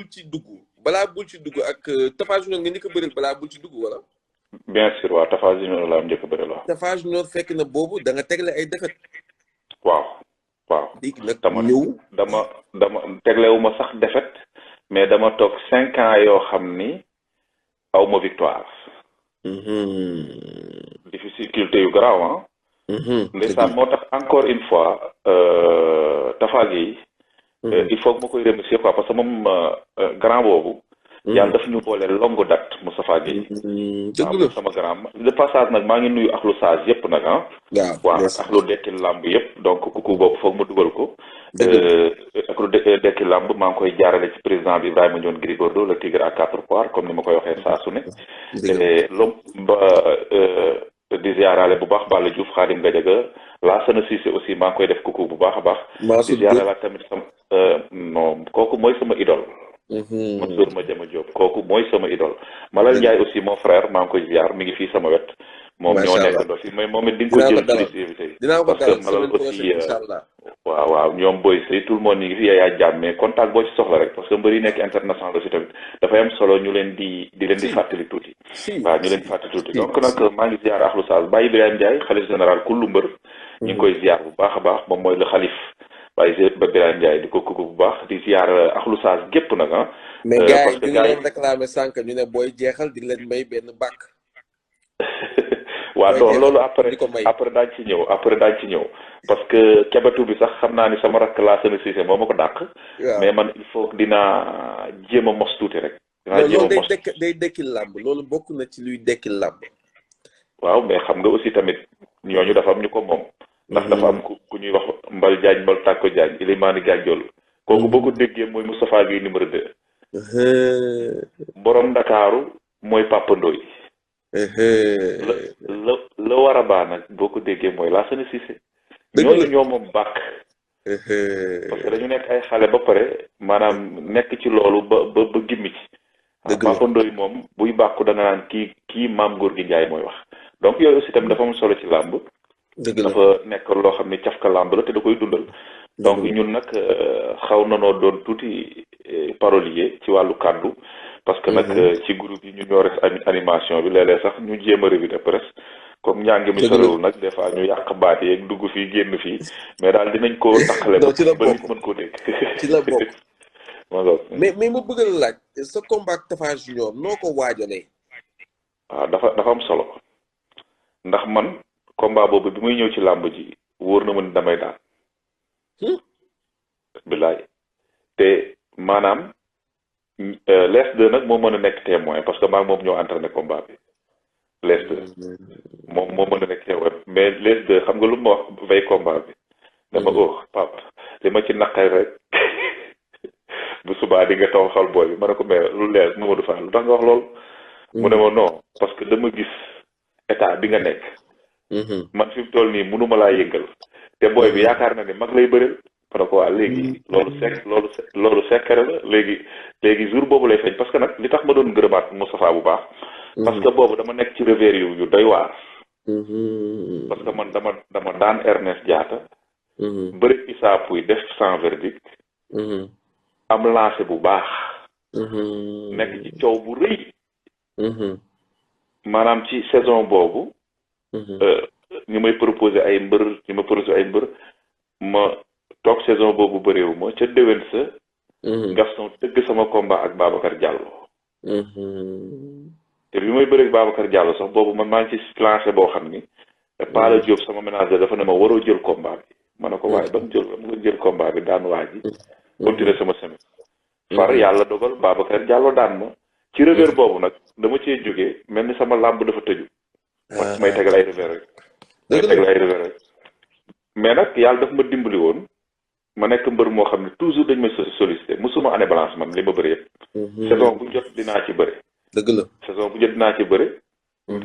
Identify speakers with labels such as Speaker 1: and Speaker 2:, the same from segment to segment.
Speaker 1: bul ci dugg balaa bul ci dugg ak Tapha Junior nga njëkk a bëreel balaa bul ci dugg wala.
Speaker 2: bien sûr waaw Tapha Junior laa njëkk a bëreel waaw.
Speaker 1: Tapha Junior fekk na boobu da nga tegle ay defet.
Speaker 2: waaw waaw.
Speaker 1: léegi nag
Speaker 2: dama
Speaker 1: ñëw
Speaker 2: dama teglewuma sax defet mais dama toog 5 ans yoo xam ni aw ma victoire. difficulté yu garaaw ah. ndeysaan moo tax encore une fois Tapha Gueye il faut que ma koy remercier quoi parce que moom grand boobu yàlla daf ñu boole longue date Moustapha Gueye waaw sama grand de passage nag maa ngi nuyu axlu sage yëpp nag ah waaw ak axlu dekkil làmb yëpp donc kuku boobu foog ma dugal ko axlu dekkil làmb maa ngi koy jaarale ci président bi Ibrahima Ndione Gris Bordeaux le tigre à 4 poires comme ni ma koy waxee saa su ne lom ba di ziarale bu baax Balla Diouf Khadim Gadiaga laa sana Cissé aussi maa ngi koy def kuku bu baax a baax di ziarale tamit sama non kooku mooy sama idole Mansour Madiama Diop kooku mooy sama idole Malal Ndiaye aussi mon frère maa ngi koy ziar mi ngi fii sama wet moom ñoo nekk do fi mais moom it di nga ko jël ci invité parce que Malal aussi waaw ñoom Boy Sey tout le monde ñu ngi fi yaa jàmm mais contact boo ci soxla rek parce que mbër yi nekk international aussi tamit dafay am solo ñu leen di leen di fàttali tuuti waaw ñu leen di fàttali tuuti donc nag maa ngi ziar Akhlu Sall Baye Ibrahima Ndiaye xalif général kullu mbër ñu ngi koy ziar bu baax a baax moom mooy le xalif Baye ba Ibrahima Ndiaye di ko kuku bu baax di ziar Akhlu Sall gépp nag ah
Speaker 1: mais gars yi ñu ngi leen réclamé sànq ñu ne booy jeexal di leen may benn bàkk
Speaker 2: waaw non loolu après daañ ci ñëw parce que kebatu bi sax xam naa ni sama rakk laa seen Cissé moo ma ko dàq mais man il faut que dinaa jéem a mos tuuti rek dinaa jéem a mos
Speaker 1: day dekkil làmb loolu bokk na ci luy dekkil làmb
Speaker 2: waaw mais xam nga aussi tamit ñooñu dafa am ñu ko moom ndax dafa am ku ñuy wax Mbal Diagne Mbal Tàkko Diagne Ilimani Gànjool kooku boo ko déggee mooy Moustapha Gueye numéro 2 borom Ndakaaru mooy Papa Ndoye la war a baax nag boo ko déggee mooy laa seen Cissé ñooñu ñoo moom bàkk parce que dañu nekk ay xale ba pare maanaam nekk ci loolu ba gimmi ci Papa Ndoye moom buy bàkku da nga naan kii maam góor gi Njaay mooy wax donc yooyu aussi tamit dafa am solo ci làmb dafa nekk loo xam ne cafka làmb la te da koy dundal donc ñun nag xaw nanoo doon tuuti parolier ci wàllu kàddu parce que nag ci groupe yi ñu ñoo res animation bi léeg-léeg sax ñu jéem a revue de presse comme njàng mi sorewul nag des fois ñu yàq baat yeeg dugg fii génn fii mais daal dinañ koo taxale ba nit mën koo dégg
Speaker 1: ci la bokk mais ma bëgg la laaj sa combat ak Tapha Junior noo ko waajalee
Speaker 2: waaw dafa am solo ndax man combat boobu bi muy ñëw ci làmb ji wóor na ma ni damay daan bilaay te maanaam les deux nag moo mën a nekk témoin parce que maa moom ñoo entraîné combat bi les deux moom moo mën a nekk témoin mais les deux xam nga lu ma wax vey combat bi dama papa li ma ci naqay rek bu subaa di nga taw xal booy bi ma ne ko mais lu leer Mamadou Fall lu tax nga wax loolu mu ne ma non parce que dama gis état bi nga nekk man fi mu toll nii mënuma laa yëngal te booy bi yaakaar na ne mag lay bëreel ma ne ko waa léegi loolu sekkare la léegi jour boobu lay feeñ parce que nag li tax ma doon gërëmaat Moustapha bu baax parce que boobu dama nekk ci revers yu doy waar parce que man dama daan Ernest Diatta bëri Issa Pouye def sans verdict am lancé bu baax nekk ci coow bu rëy maanaam ci saison boobu ñu may proposé ay mbër ma toog saison boobu bëréewu ma ca déwén sa Gaston tëgg sama combat ak Babacar Diallo te bi may bëreeg Babacar Diallo sax boobu man maa ngi ci lancé boo xam ni Pala Diop sama ménager dafa ne ma waroo jël combat bi ma ne ko waaye ba mu jël combat bi daan waa ji continuer sama semaine far yàlla dogal Babacar Diallo daan ma ci revers boobu nag dama cee jógee mel ni sama làmb dafa tëju may tegal ay revers rek mais nag yàlla daf ma dimbali woon ma nekk mbër moo xam ne toujours dañ may sollicité musuma année balance man li ma bëri yëpp saison bu jot dinaa ci bëri
Speaker 1: dëgg la
Speaker 2: saison bu jot dinaa ci bëri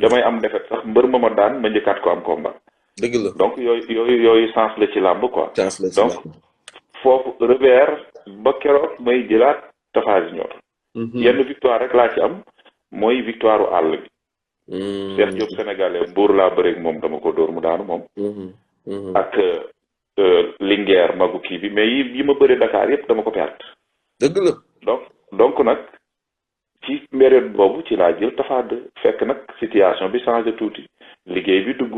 Speaker 2: damay am defet sax mbër ma daan ma njëkkaat ko am combat
Speaker 1: dëgg la
Speaker 2: donc yooyu sens la ci làmb quoi donc foofu revers ba keroog may jëlaat Tapha Junior yenn victoire rek laa ci am mooy victoire u àll bi Cheikh Diop sénégalais mbuur laa bëreeg moom dama ko dóor mu daanu moom ak Linguère magu kii bi mais yi ma bëri Dakar yëpp dama ko perte
Speaker 1: dëgg la
Speaker 2: donc donc nag ci période boobu ci laa jël Tapha 2 fekk nag situation bi changé tuuti liggéey bi dugg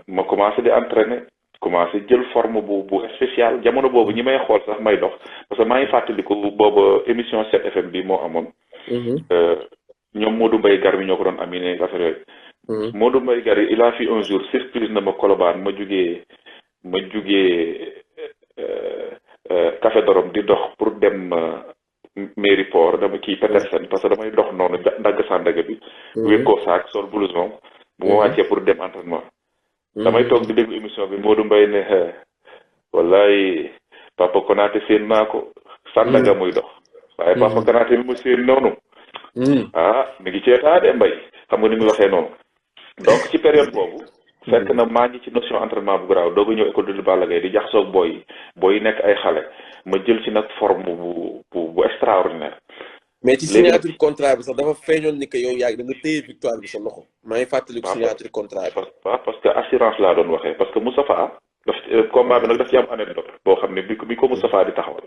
Speaker 2: ma commencé di entraîner commencé jël forme bu spécial jamono boobu ñi may xool sax may dox parce que maa ngi fàttaliku boobu émission 7FM bi moo amoon. ñoom Modou Mbaye Gar mi ñoo ko doon aminé affaire yooyu. Modou Mbaye Gar il a fait un jour surprise na ma Colobane ma jugee Café Dorom di dox pour dem mairie port dama kii Petersen parce que damay dox noonu dagg Sandaga bi. wékkoo saak sol blouson bu ma wàccee pour dem entraînement. damay toog di déglu émission bi Modou Mbaye ne wallaay Papa Konaté seen naa ko Sandaga muy dox waaye Papa Konaté mi ma seen noonu mi ngi ceetaa de mbay xam nga ni muy waxee noonu donc ci période boobu fekk na maa ngi ci notion entraînement bu garaaw doog a ñëw école de Balla Gaye di jaxasoog booy yi nekk ay xale ma jël ci nag forme bu extraordinaire.
Speaker 1: mais ci signature contrat bi sax dafa feeñoon ni que yow yaa da nga téye victoire bi sa loxo. maa ngi fàttaliku signature contrat bi.
Speaker 2: parce que assurance laa doon waxee parce que Moustapha combat bi nag daf ci am anecdote boo xam ne bi ko Moustapha di taxawal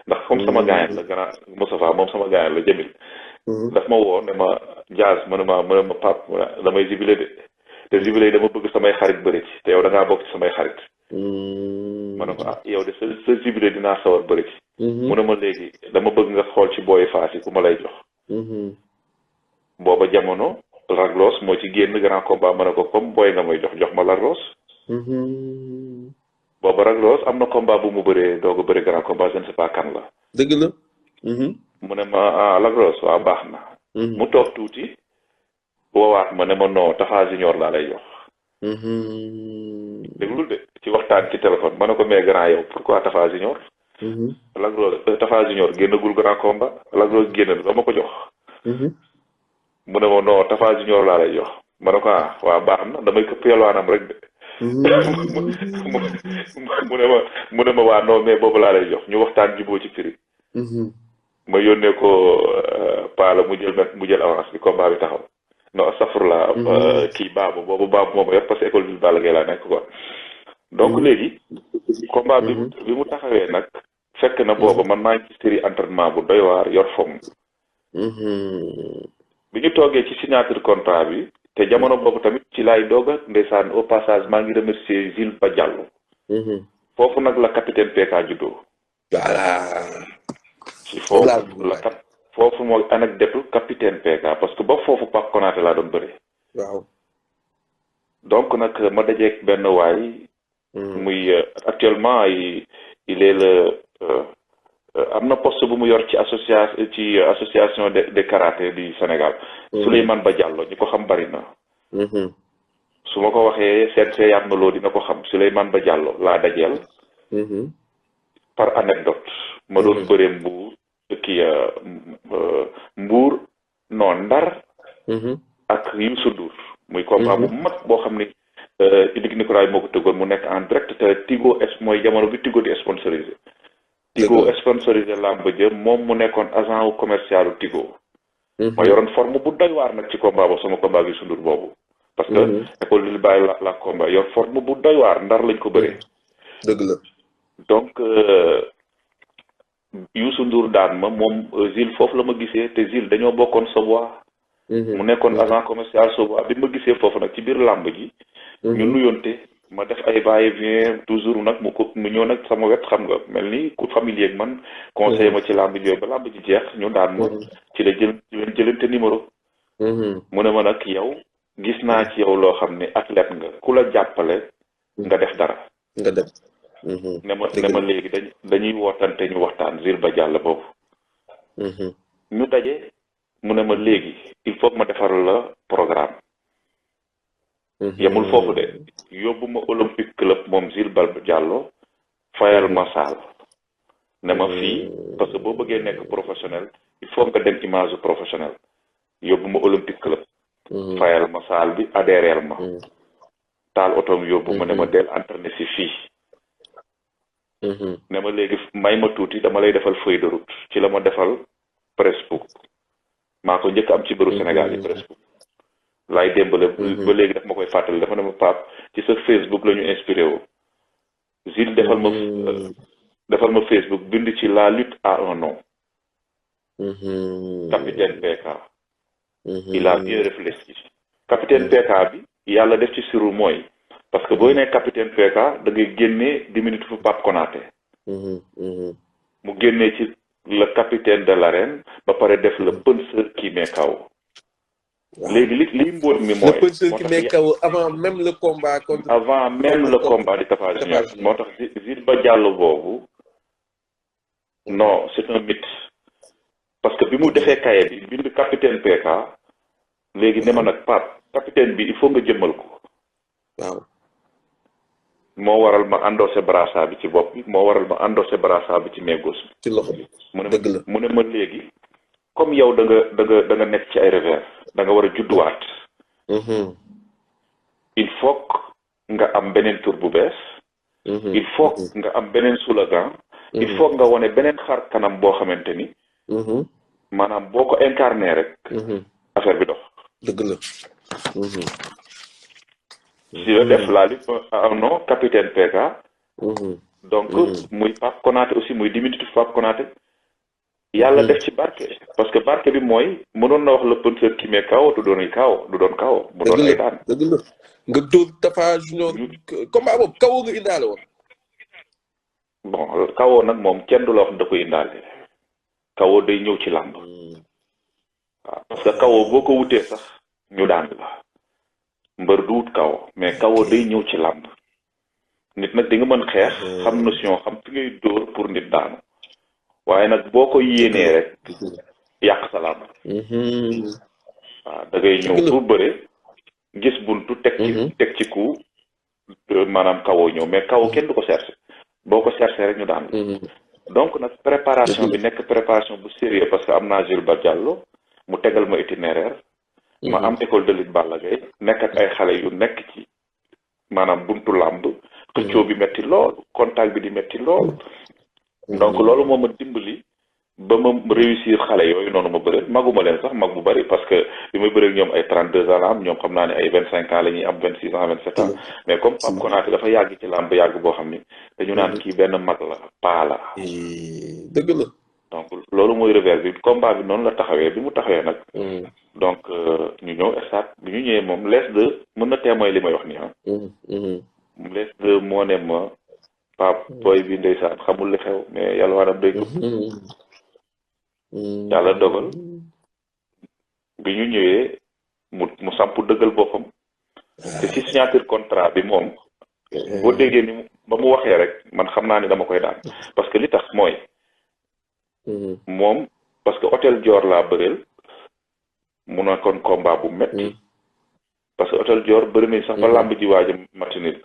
Speaker 2: ndax comme sama gaañal la grand Moustapha moom sama gaañal la Jamil. daf ma woo ne ma Diaz mu ne ma Pape damay jubilé de te jubilé dama bëgg samay xarit bëri ci te yow da ngaa bokk ci samay xarit. ma ne ko yow de sa jubilé dinaa sawar bëri ci. mu ne ma léegi dama bëgg nga xool ci booy faas yi ku ma lay jox. booba jamono Raglos moo ci génn grand combat ma ne ko comme booy nga may jox ma Raglos. booba Raglos am na combat bu mu bëree doog a bëri grand combat je ne sais pas kan la.
Speaker 1: dëgg la.
Speaker 2: mu ne ma Lagros waaw baax na. mu toog tuuti woowaat ma ne ma non Tapha Junior laa lay jox. déglul de ci waxtaan ci téléphone ma ne ko mais grand yow pourquoi Tapha Junior. Lagros Tapha Junior génnagul grand combat Lagros génn ba ma ko jox. mu ne ma non Tapha Junior laa lay jox ma ne ko waaw baax na damay këpp yalwaanam rek de. mu ne ma waa non mais boobu laa lay jox ñu waxtaan juboo ci prix. ma yónnee ko Paala mu jël avance bi combat bi taxaw non safurla kii baabu moom yor parce que école bi Balla Gaye laa nekk quoi donc léegi combat bi mu taxawee nag fekk na booba man maa ngi ci série entraînement bu doy waar yor fomm bi ñu toogee ci signature contrat bi te jamono boobu tamit ci laay dooga ndeysaan au passage maa ngi remercier Gilles Ba Diallo foofu nag la capitaine PK juddoo
Speaker 1: voilà
Speaker 2: ci foofu mooy anecdote capitaine PK parce que ba foofu Pape Konaté laa doon bëri.
Speaker 1: waaw.
Speaker 2: donc nag ma dajeeg benn waay. muy actuellement il est le am na poste bu mu yor ci association de karaté du Sénégal. Souleymane Ba Diallo ñi ko xam bari na. su ma ko waxee CNC yaat na loo dina ko xam Souleymane Ba Diallo laa dajeel. par anecdote ma doon bëree Mbuur Ndar ak Youssou Ndour muy combat bu mag boo xam ni Luc Nicolaï moo ko tëggoon mu nekk en direct te Tigo mooy jamono bi Tigo di sponsorisé Tigo sponsorisé làmb jë moom mu nekkoon agent commercial Tigo ma yoroon forme bu doy waar nag ci combat boobu sama combat bi Youssou Ndour boobu parce que école li bàyyi la combat yor forme bu doy waar Ndar lañ ko bëree
Speaker 1: dëgg la
Speaker 2: donc Youssou Ndour daan ma moom Gilles foofu la ma gisee te Gilles dañoo bokkoon Savoie mu nekkoon agent commercial Savoie bi ma gisee foofu nag ci biir làmb ji ñu nuyoonte ma def ay va-et-vient toujours nag mu ñëw nag sama wet xam nga mel ni ku familier ak man conseiller ma ci làmb ji yooyu ba làmb ji jeex ñu daan ma ci la jëlante numéro mu ne ma nag yow gis naa ci yow loo xam ne athlète nga ku la jàppale nga def dara
Speaker 1: nga def
Speaker 2: ne ma léegi dañuy wootante ñu waxtaan Gilles Ba Diallo boobu ñu daje mu ne ma léegi il faut que ma defaral la programme yemul foofu de yóbbu ma Olympique Club moom Gilles Ba Diallo fayal ma saal ne ma fii parce que boo bëggee nekk professionnel il faut nga dem image professionnel yóbbu ma Olympique Club fayal ma saal bi adhéreel ma taal otoom yóbbu ma ne ma del entraîné si fii ne ma léegi may ma tuuti dama lay defal feuille de route ci la ma defal presse-book maa ko njëkk am ci bëru Sénégal yi presse-book laay démbale ba léegi daf ma koy fàttali dafa ne ma Pape ci sa Facebook la ñu inspiré woo Gilles defal ma Facebook bind ci la lutte à un nom capitaine PK. Il a bien réfléchi. capitaine PK bi yàlla def ci siru mooy parce que booy ne capitaine PK da ngay génnee diminutif Pape Konaté. mu génnee ci le capitaine de l'arène ba pare def le penseur qui met KO. léegi li mbóot mi mooy.
Speaker 1: le penseur qui met KO avant même le combat contre.
Speaker 2: avant même le combat di Tapha Junior moo tax Jules Ba Diallo boobu non c'est un mythe parce que bi mu defee kaye bi bind capitaine PK léegi ne ma nag Pape capitaine bi il faut nga jëmmal ko.
Speaker 1: waaw.
Speaker 2: moo waral ma endossé brassard bi ci bopp bi moo waral ma endossé brassard bi ci main gauche bi.
Speaker 1: ci loxo bi dëgg la
Speaker 2: mu ne ma léegi comme yow da nga nekk ci ay revers da nga war a judduwaat. il faut nga am beneen tur bu bees. il faut nga am beneen slogan. il faut nga wone beneen xar kanam boo xamante ni. maanaam boo ko incarné rek. affaire bi dox.
Speaker 1: dëgg la.
Speaker 2: si la def la lutte non capitaine PK. donc muy Pape Konaté aussi muy diminutif Pape Konaté. yàlla def ci barke parce que barke bi mooy mënoon na wax le penseur qui met KO du doon KO du doon KO. mu doon ay daan
Speaker 1: dëgg la nga dóor Tapha Junior combat boobu KO nga indaale woon.
Speaker 2: bon KO nag moom kenn du la wax da koy indaale. KO day ñëw ci làmb. waaw parce que KO boo ko wutee sax ñu daan la. mbër du wut KO mais KO day ñëw ci làmb. nit nag di nga mën xeex. xam notion xam fi ngay dóor pour nit daanu. waaye nag boo ko yéenee rek yàq sa làmb. waaw da ngay ñëw pour bëre gis buntu teg ci ku maanaam KO ñëw mais KO kenn du ko cherché boo ko cherché rek ñu daan donc nag préparation bi nekk préparation bu sérieux parce que am naa Jules Ba Diallo mu tegal ma itinéraire ma am école de lutte Balla Gaye nekk ak ay xale yu nekk ci maanaam buntu làmb xëccoo bi metti lool contact bi di metti lool donc loolu moo ma dimbali ba ma réussir xale yooyu noonu ma bëre maguma leen sax mag bu bari parce que bi may bëre ñoom ay 32 ans la am ñoom xam naa ne ay 25 ans la ñuy am 26 ans 27 ans mais comme Pape Konaté dafa yàgg ci làmb yàgg boo xam ni dañu naan kii benn mag la paa la.
Speaker 1: dëgg la.
Speaker 2: donc loolu mooy revers bi combat bi noonu la taxawee bi mu taxawee nag. donc ñu ñëw stade bi ñu ñëwee moom les deux mën na témoin li may wax nii ah. les deux moo ne ma Pape booy bi ndeysaan xamul li xew mais yàlla waram day ko. yàlla dogal bi ñu ñëwee mu samp dëggal boppam te ci signature contrat bi moom boo déggee ni ba mu waxee rek man xam naa ni dama koy daan parce que li tax mooy moom parce que hôtel Dior laa bëreel mu nekkoon combat bu metti parce que hôtel Dior bëri nañ sax ba làmb ji waaj a matinil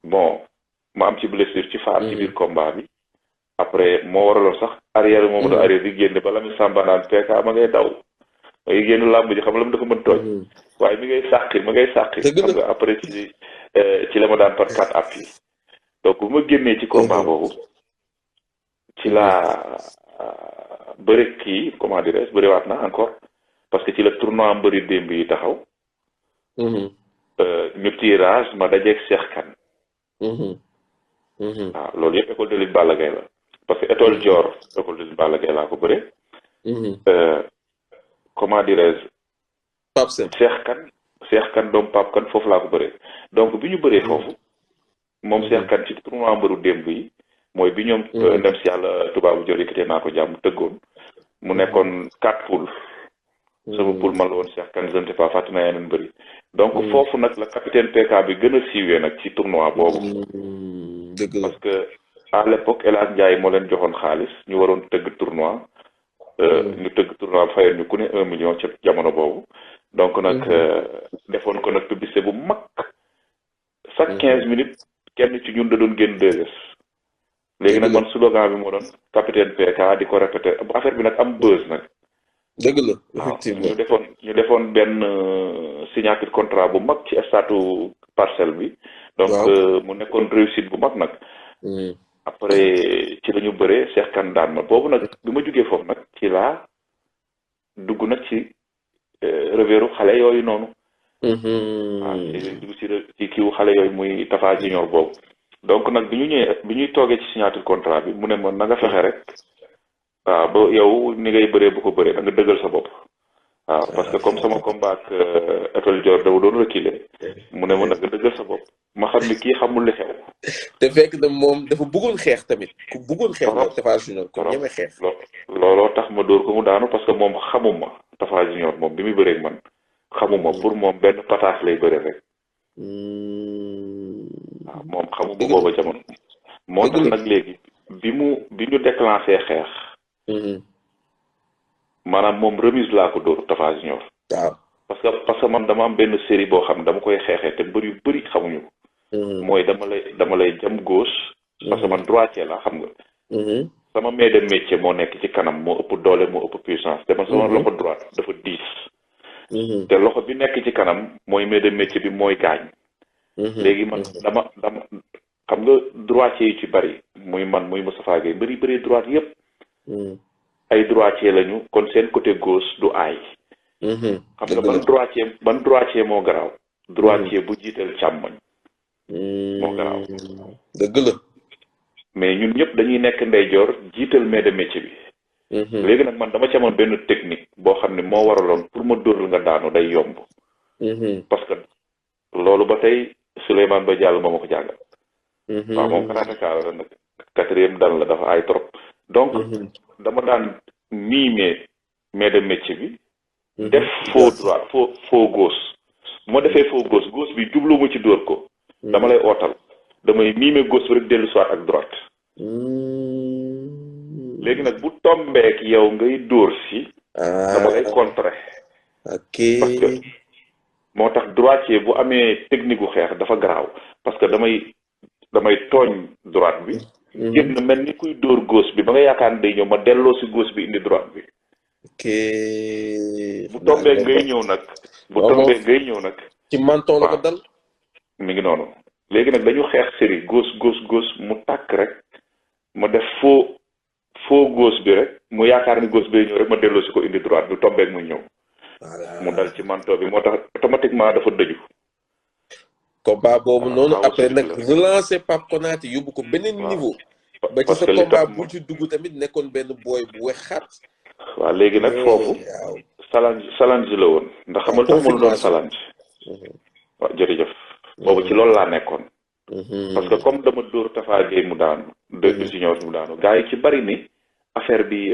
Speaker 2: bon ma am ci blessure ci faar ci biir combat bi après moo waraloon sax arrière moom da arrière di génne bala mi sàmba naan PK ma ngay daw ma ngay génn làmb ji xam la mu dafa mën tooñ waaye mi ngay sàqi xam nga après ci la ma daan par 4 appui donc bu ma génnee ci combat boobu ci laa bëri kii comment dirais-je bëriwaat na encore parce que ci la tournoi mbëri démb yi taxaw ñu tirage ma dajeeg Cheikh Kane waaw loolu yëpp école de lutte Balla Gaye la parce que étoile Dior école de lutte Balla Gaye laa ko bëre comment dirais-je
Speaker 1: Pape Sène
Speaker 2: Cheikh Kane doomu Pape Kane foofu laa ko bëree donc bi ñu bëree foofu moom Cheikh Kane ci tournoi mbëru démb yi mooy bi ñoom ndem si yàlla tubaabu jor yëkkatee naa ko jàmm tëggoon mu nekkoon 4 poules sama poule man la woon Cheikh Kane je ne sais pas fàtte naa yeneen bëri donc foofu nag la capitaine PK bi gën a siiwee nag ci tournoi boobu parce que à l'époque El Hadj Ndiaye moo leen joxoon xaalis ñu waroon tëgg tournoi ñu tëgg tournoi fayoon ñu ku ne 1 million ci jamono boobu donc nag defoon ko nag publicité bu mag chaque 15 minutes kenn ci ñun da doon génn 2S léegi nag man slogan bi moo doon capitaine PK di ko répété affaire bi nag am buzz nag
Speaker 1: dëgg la effectivement
Speaker 2: ñu defoon benn signature contrat bu mag ci statu parcelle bi donc mu nekkoon réussite bu mag nag après ci la ñu bëree Cheikh Kane daan ma boobu nag bi ma jógee foofu nag ci laa dugg nag ci reveru xale yooyu noonu waaw dugg ci kiiwu xale yooyu muy Tapha Junior boobu donc nag bi ñuy toogee ci signature contrat bi mu ne ma na nga fexe rek waaw ba yow ni ngay bëree bu ko bëree da nga dëggal sa bopp. waaw parce que comme sama combat ak Etoile Dior daw doon reculer mu ne ma nag nga dëggal sa bopp ma xam ni kii xamul li xew.
Speaker 1: te fekk na moom dafa bëggoon xeex tamit ku bëggoon xeex la Tapha Junior ku ñeme xeex.
Speaker 2: looloo tax ma dóor ko mu daanu parce que moom xamuma Tapha Junior moom bi muy bëree ak man xamuma pour moom benn pataas lay bëre rek. waaw moom xamuma booba jamono. moo tax nag léegi bi ñu déclenché xeex. maanaam moom remise laa ko dóor Tapha Junior.
Speaker 1: waaw
Speaker 2: parce que man dama am benn série boo xam ne dama koy xeexee te mbër yu bëri xamuñu ko. mooy dama lay jam gauche. parce que man droitier la xam nga. sama main de métier moo nekk ci kanam moo ëpp doole moo ëpp puissance te man sama loxo droite dafa diis. te loxo bi nekk ci kanam mooy main de métier bi mooy gaañ. léegi man dama xam nga droitier yu ci bëri muy man muy Moustapha Gueye mbër yi bëree droite yëpp. ay droitier lañu kon seen côté gauche du aay. xam nga ban droitier moo garaaw. droitier bu jiital càmmoñ. moo garaaw.
Speaker 1: dëgg la.
Speaker 2: mais ñun ñëpp dañuy nekk ndeyjoor jiital main de métier bi. léegi nag man dama ci amoon benn technique boo xam ne moo waraloon pour ma dóor nga daanu day yomb. parce que loolu ba tey Souleymane Ba Diallo moo ma ko jàngal. waaw moom karatéka la nag 4e dan la dafa ay trop. donc dama daan miime main de métier bi. def faux droit faux gauche. moo defee faux gauche bi jublu ma ci dóor ko. dama lay ootal damay miime gauche bi rek dellu soit ak droite. léegi nag bu tombeek yow ngay dóor si. dama lay contrer.
Speaker 1: ok
Speaker 2: parce que moo tax droitier bu amee technique gu xeex dafa garaaw parce que damay tooñ droite bi. génn mel ni kuy dóor gauche bi ba nga yaakaar ne day ñëw ma delloo si gauche bi indi droite bi.
Speaker 1: ok
Speaker 2: bu tombeek ngay ñëw nag.
Speaker 1: ci menton la ko dal.
Speaker 2: mi ngi noonu léegi nag dañu xeex série gauche mu tàkk rek ma def faux gauche bi rek mu yaakaar ni gauche bi ñëw rek ma delloo si ko indi droite bi tombeek mu ñëw. mu dal ci menton bi moo tax automatiquement dafa dëju.
Speaker 1: combat boobu noonu après nag relancer Pape Konaté yóbbu ko beneen niveau. ba ci sa combat bu ci dugg tamit nekkoon benn booy bu wexaat.
Speaker 2: waaw léegi nag foofu. challenge la woon ndax xam nga tax ma doon challenge. waaw jërëjëf. boobu ci loolu laa nekkoon. parce que comme dama dóor Tapha Gueye mu daanu. junior mu daanu gars yi ci bari ni affaire bi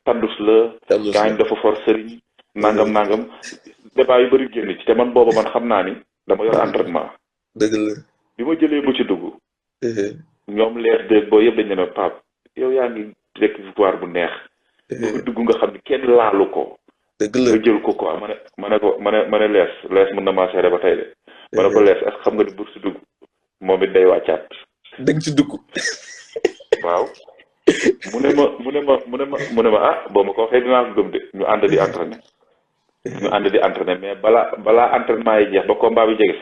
Speaker 2: tandus la. gars yi dafa for sëriñ. nangam débat yu bari génn ci te man booba man xam naa ni dama yor entraînement.
Speaker 1: dëgg la
Speaker 2: bi ma jëlee bu ci dugg. ñoom leer dëgg boo yëpp dañ ne Pape yow yaa ngi rek victoire bu neex. bu dugg nga xam ni kenn laalu ko.
Speaker 1: dëgg la
Speaker 2: nga jël ko quoi ma ne lees mën na maa seere ba tey de. ma ne ko lees est-ce que xam nga ni bur si dugg moom it day wàccaat.
Speaker 1: dëgg ci dugg.
Speaker 2: waaw mu ne ma ah boo ma ko waxee dinaa ko gëm de ñu ànd di entraîner. mais balaa entraînement yi jeex ba combat bi jege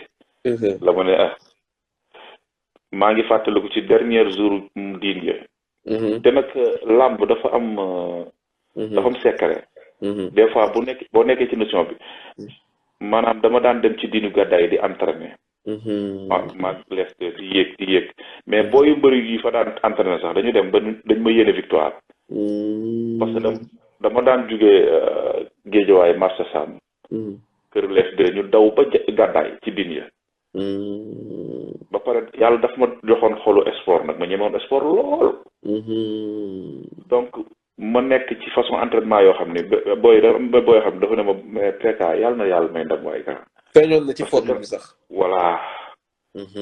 Speaker 2: si. la ma ne maa ngi fàttaliku ci dernier jour diin ya. te nag làmb dafa am secret. des fois boo nekkee ci notion bi maanaam dama daan dem ci diinu gàddaay di entraîner. ma lees di yéeg mais booyu mbëri yi fa daan entraîner sax dañu dem ba dañ ma yéene victoire. parce que dama daan jugee géejawaay marché Sam. kër lees de ñu daw ba gàddaay ci diin ya. ba pare yàlla daf ma joxoon xolu sport nag ma ñemewoon sport lool. donc ma nekk ci façon entraînement yoo xam ne booy xam dafa ne ma mais PK yàlla na yàlla may ndam waaye ka
Speaker 1: feeñoon na ci forme bi sax.
Speaker 2: voilà.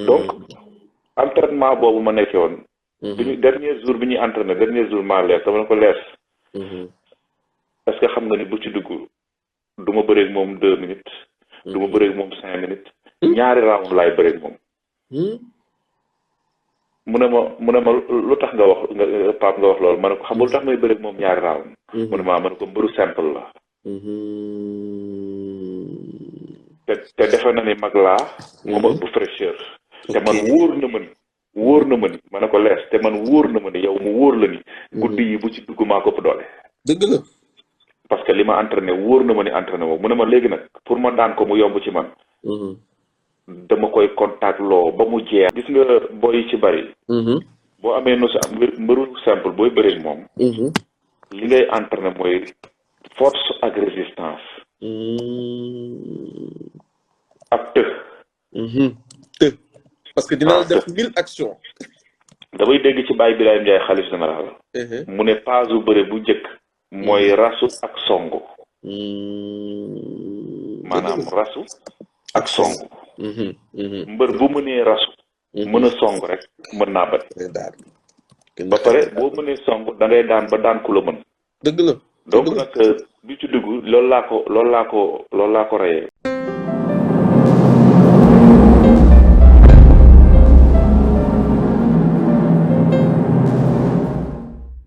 Speaker 2: donc entraînement boobu ma nekkee woon. dernier jour bi ñuy entraîné dernier jour maa lees dama ne ko lees. est-ce que xam nga ni bu ci dugg du ma bëreeg moom 2 minutes. du ma bëreeg moom 5 minutes. ñaari round laay bëreeg moom. mu ne ma lu tax nga wax Pape nga wax loolu ma ne ko xam nga lu tax may bëreeg moom ñaari round. mu ne ma ne ko mbëru simple la. te defe na ni mag laa. moom ëpp fraîcheur. te man wóor na ma ni ma ne ko lees te man wóor na ma ni yow mu wóor la ni. guddi yi bu ci dugg maa ko ëpp doole.
Speaker 1: dëgg la.
Speaker 2: parce que li ma entraîné wóor na ma ni entraîné woo mu ne ma léegi nag pour ma daan ko mu yomb ci man. dama koy contact loo ba mu jeex. gis nga boy ci bari. boo amee no sa mbëru simple booy bëreeg moom. li ngay entraîner mooy force ak résistance. ak të.
Speaker 1: të parce que dina la def 1000 actions.
Speaker 2: damay dégg ci Baye Birahim Ndiaye xalif général. mu ne paasu bëre bu njëkk. mooy rasu ak songu. maanaam rasu ak songu. mbër bu mënee rasu. mën a song rek mën naa bat. ba pare boo mënee song da ngay daan ba daan ku la mën.
Speaker 1: dëgg la
Speaker 2: donc nag bi ci dugg loolu laa ko reyee.